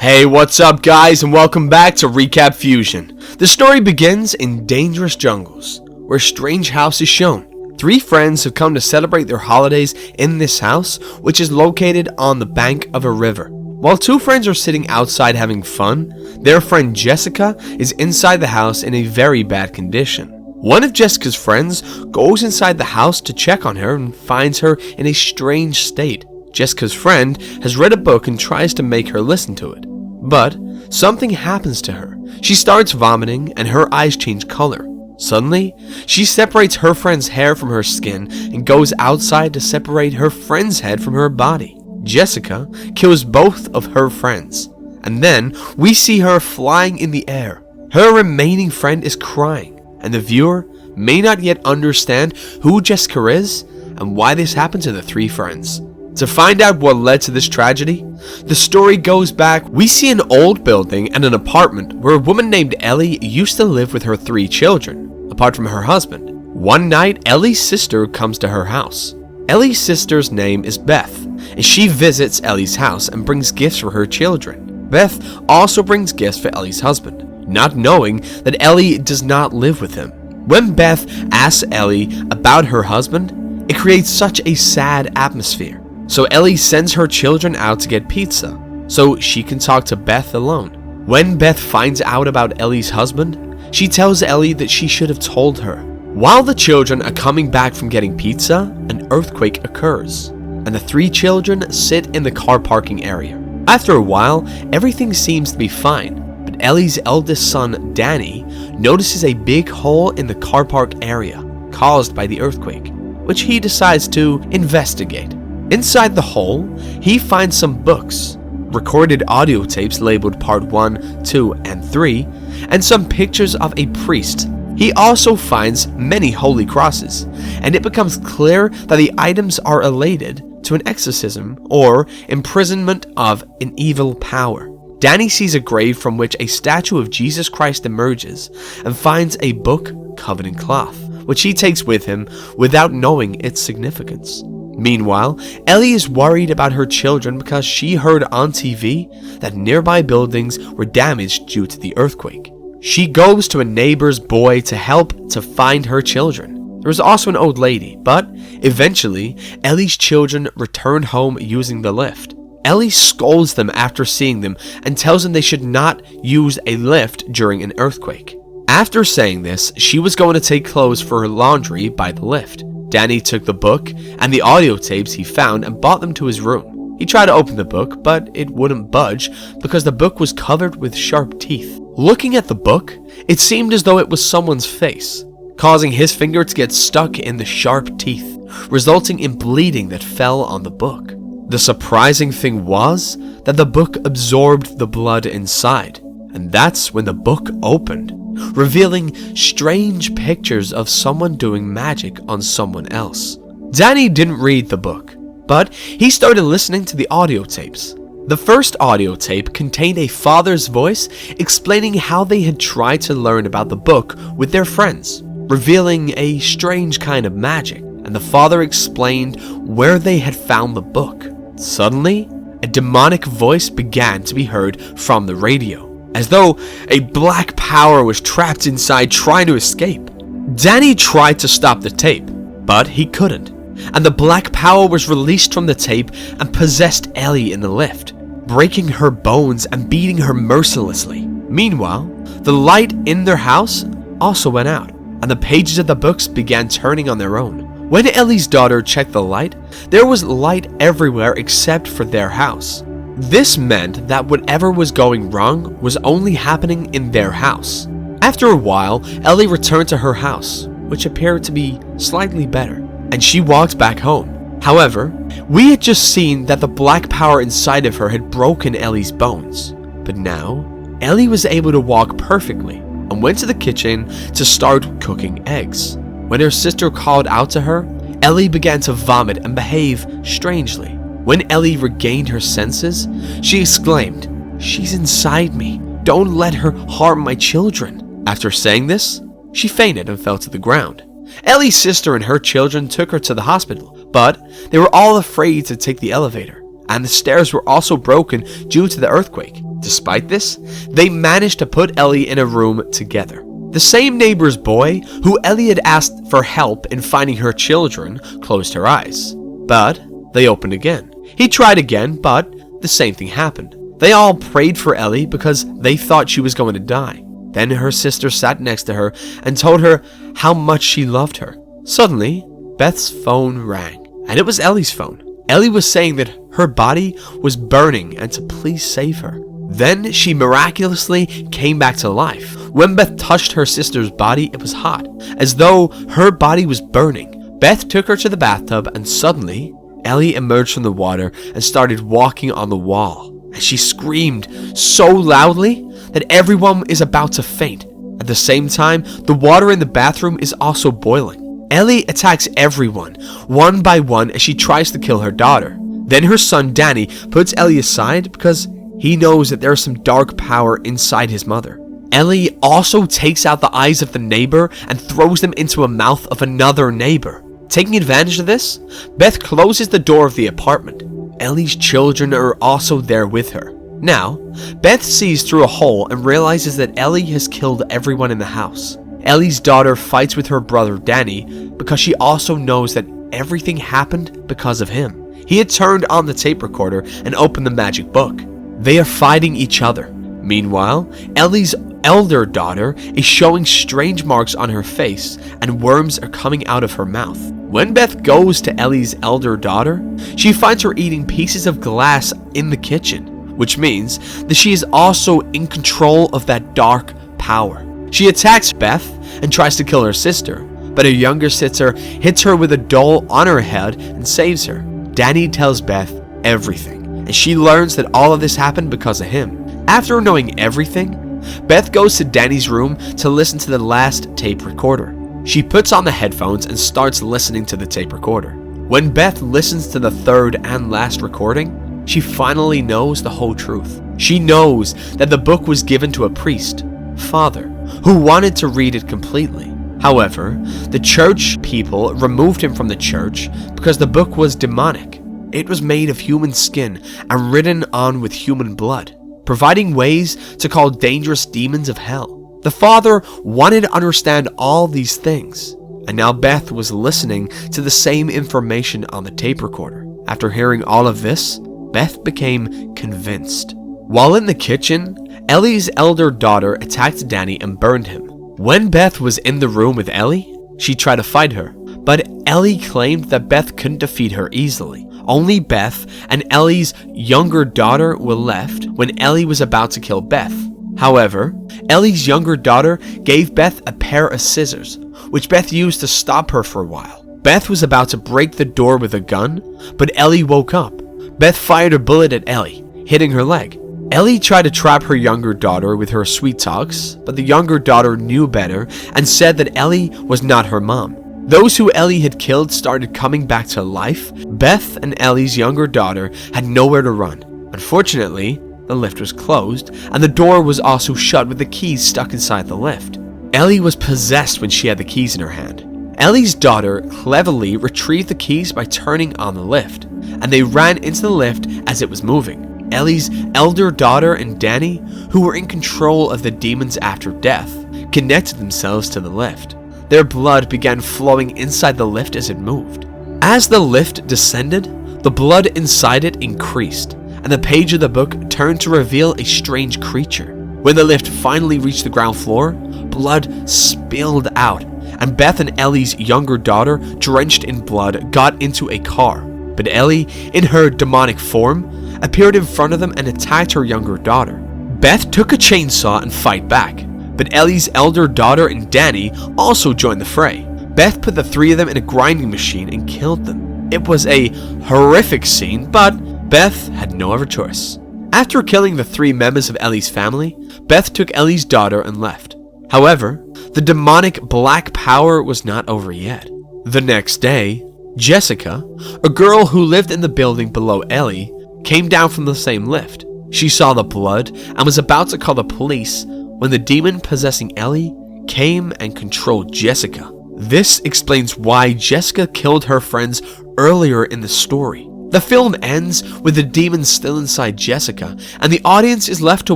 Hey, what's up guys, and welcome back to Recap Fusion. The story begins in dangerous jungles, where a strange house is shown. Three friends have come to celebrate their holidays in this house, which is located on the bank of a river. While two friends are sitting outside having fun, their friend Jessica is inside the house in a very bad condition. One of Jessica's friends goes inside the house to check on her and finds her in a strange state. Jessica's friend has read a book and tries to make her listen to it. But something happens to her. She starts vomiting and her eyes change color. Suddenly, she separates her friend's hair from her skin and goes outside to separate her friend's head from her body. Jessica kills both of her friends, and then we see her flying in the air. Her remaining friend is crying, and the viewer may not yet understand who Jessica is and why this happened to the three friends. To find out what led to this tragedy, the story goes back. We see an old building and an apartment where a woman named Ellie used to live with her three children, apart from her husband. One night, Ellie's sister comes to her house. Ellie's sister's name is Beth, and she visits Ellie's house and brings gifts for her children. Beth also brings gifts for Ellie's husband, not knowing that Ellie does not live with him. When Beth asks Ellie about her husband, it creates such a sad atmosphere. So Ellie sends her children out to get pizza, so she can talk to Beth alone. When Beth finds out about Ellie's husband, she tells Ellie that she should have told her. While the children are coming back from getting pizza, an earthquake occurs, and the three children sit in the car parking area. After a while, everything seems to be fine, but Ellie's eldest son, Danny, notices a big hole in the car park area caused by the earthquake, which he decides to investigate. Inside the hole, he finds some books, recorded audio tapes labeled Part 1, 2, and 3, and some pictures of a priest. He also finds many holy crosses, and it becomes clear that the items are related to an exorcism or imprisonment of an evil power. Danny sees a grave from which a statue of Jesus Christ emerges and finds a book covered in cloth, which he takes with him without knowing its significance. Meanwhile, Ellie is worried about her children because she heard on TV that nearby buildings were damaged due to the earthquake. She goes to a neighbor's boy to help to find her children. There is also an old lady, but eventually, Ellie's children return home using the lift. Ellie scolds them after seeing them and tells them they should not use a lift during an earthquake. After saying this, she was going to take clothes for her laundry by the lift. Danny took the book and the audio tapes he found and brought them to his room. He tried to open the book, but it wouldn't budge because the book was covered with sharp teeth. Looking at the book, it seemed as though it was someone's face, causing his finger to get stuck in the sharp teeth, resulting in bleeding that fell on the book. The surprising thing was that the book absorbed the blood inside, and that's when the book opened, revealing strange pictures of someone doing magic on someone else. Danny didn't read the book, but he started listening to the audio tapes. The first audio tape contained a father's voice explaining how they had tried to learn about the book with their friends, revealing a strange kind of magic, and the father explained where they had found the book. Suddenly, a demonic voice began to be heard from the radio, as though a black power was trapped inside trying to escape. Danny tried to stop the tape, but he couldn't, and the black power was released from the tape and possessed Ellie in the lift, breaking her bones and beating her mercilessly. Meanwhile, the light in their house also went out, and the pages of the books began turning on their own. When Ellie's daughter checked the light, there was light everywhere except for their house. This meant that whatever was going wrong was only happening in their house. After a while, Ellie returned to her house, which appeared to be slightly better, and she walked back home. However, we had just seen that the black power inside of her had broken Ellie's bones. But now, Ellie was able to walk perfectly and went to the kitchen to start cooking eggs. When her sister called out to her, Ellie began to vomit and behave strangely. When Ellie regained her senses, she exclaimed, "She's inside me. Don't let her harm my children." After saying this, she fainted and fell to the ground. Ellie's sister and her children took her to the hospital, but they were all afraid to take the elevator, and the stairs were also broken due to the earthquake. Despite this, they managed to put Ellie in a room together. The same neighbor's boy, who Ellie had asked for help in finding her children, closed her eyes. But they opened again. He tried again, but the same thing happened. They all prayed for Ellie because they thought she was going to die. Then her sister sat next to her and told her how much she loved her. Suddenly, Beth's phone rang, and it was Ellie's phone. Ellie was saying that her body was burning and to please save her. Then she miraculously came back to life. When Beth touched her sister's body, it was hot, as though her body was burning. Beth took her to the bathtub, and suddenly, Ellie emerged from the water and started walking on the wall. And she screamed so loudly that everyone is about to faint. At the same time, the water in the bathroom is also boiling. Ellie attacks everyone, one by one, as she tries to kill her daughter. Then her son Danny puts Ellie aside because he knows that there is some dark power inside his mother. Ellie also takes out the eyes of the neighbor and throws them into a mouth of another neighbor. Taking advantage of this, Beth closes the door of the apartment. Ellie's children are also there with her. Now, Beth sees through a hole and realizes that Ellie has killed everyone in the house. Ellie's daughter fights with her brother Danny because she also knows that everything happened because of him. He had turned on the tape recorder and opened the magic book. They are fighting each other. Meanwhile, Ellie's elder daughter is showing strange marks on her face and worms are coming out of her mouth. When Beth goes to Ellie's elder daughter, she finds her eating pieces of glass in the kitchen, which means that she is also in control of that dark power. She attacks Beth and tries to kill her sister, but her younger sister hits her with a doll on her head and saves her. Danny tells Beth everything, and she learns that all of this happened because of him. After knowing everything, Beth goes to Danny's room to listen to the last tape recorder. She puts on the headphones and starts listening to the tape recorder. When Beth listens to the third and last recording, she finally knows the whole truth. She knows that the book was given to a priest, Father, who wanted to read it completely. However, the church people removed him from the church because the book was demonic. It was made of human skin and written on with human blood, providing ways to call dangerous demons of hell. The father wanted to understand all these things, and now Beth was listening to the same information on the tape recorder. After hearing all of this, Beth became convinced. While in the kitchen, Ellie's elder daughter attacked Danny and burned him. When Beth was in the room with Ellie, she tried to fight her, but Ellie claimed that Beth couldn't defeat her easily. Only Beth and Ellie's younger daughter were left when Ellie was about to kill Beth. However, Ellie's younger daughter gave Beth a pair of scissors, which Beth used to stop her for a while. Beth was about to break the door with a gun, but Ellie woke up. Beth fired a bullet at Ellie, hitting her leg. Ellie tried to trap her younger daughter with her sweet talks, but the younger daughter knew better and said that Ellie was not her mom. Those who Ellie had killed started coming back to life. Beth and Ellie's younger daughter had nowhere to run. Unfortunately, the lift was closed, and the door was also shut with the keys stuck inside the lift. Ellie was possessed when she had the keys in her hand. Ellie's daughter cleverly retrieved the keys by turning on the lift, and they ran into the lift as it was moving. Ellie's elder daughter and Danny, who were in control of the demons after death, connected themselves to the lift. Their blood began flowing inside the lift as it moved. As the lift descended, the blood inside it increased, and the page of the book turned to reveal a strange creature. When the lift finally reached the ground floor, blood spilled out, and Beth and Ellie's younger daughter, drenched in blood, got into a car. But Ellie, in her demonic form, appeared in front of them and attacked her younger daughter. Beth took a chainsaw and fight back, but Ellie's elder daughter and Danny also joined the fray. Beth put the three of them in a grinding machine and killed them. It was a horrific scene, but Beth had no other choice. After killing the three members of Ellie's family, Beth took Ellie's daughter and left. However, the demonic black power was not over yet. The next day, Jessica, a girl who lived in the building below Ellie, came down from the same lift. She saw the blood and was about to call the police when the demon possessing Ellie came and controlled Jessica. This explains why Jessica killed her friends earlier in the story. The film ends with the demon still inside Jessica, and the audience is left to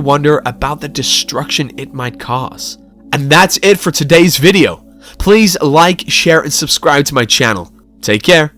wonder about the destruction it might cause. And that's it for today's video. Please like, share, and subscribe to my channel. Take care.